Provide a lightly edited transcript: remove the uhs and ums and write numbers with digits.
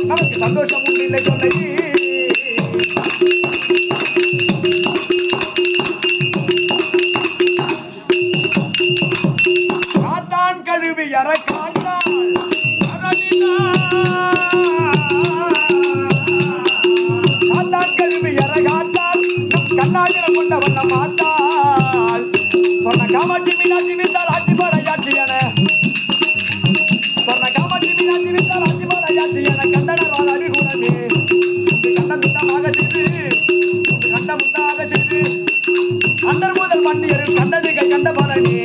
நமக்கு சந்தோஷம் உண்டு இல்லை சொல்லை காத்தான் கழுவி அற காத்தால் காத்தான் கழுவி அற காத்தால் நம் கண்ணாயிரம் கொண்ட வண்ண மாத்தால் சொன்ன காமாட்சி மீனாட்சி வித்தால் ஆட்சி பாடையாட்சி என சொன்ன காமாட்சி மீனாட்சி வித்தால் ஆட்சி பாடையாட்சி என கண்டனர் வாழாவி கூடமே கண்ட முத்தமாக செய்து கண்ட முத்தாக செய்து அண்டர் முதல் வண்டியரில் கண்டதுகள் கண்ட பலனே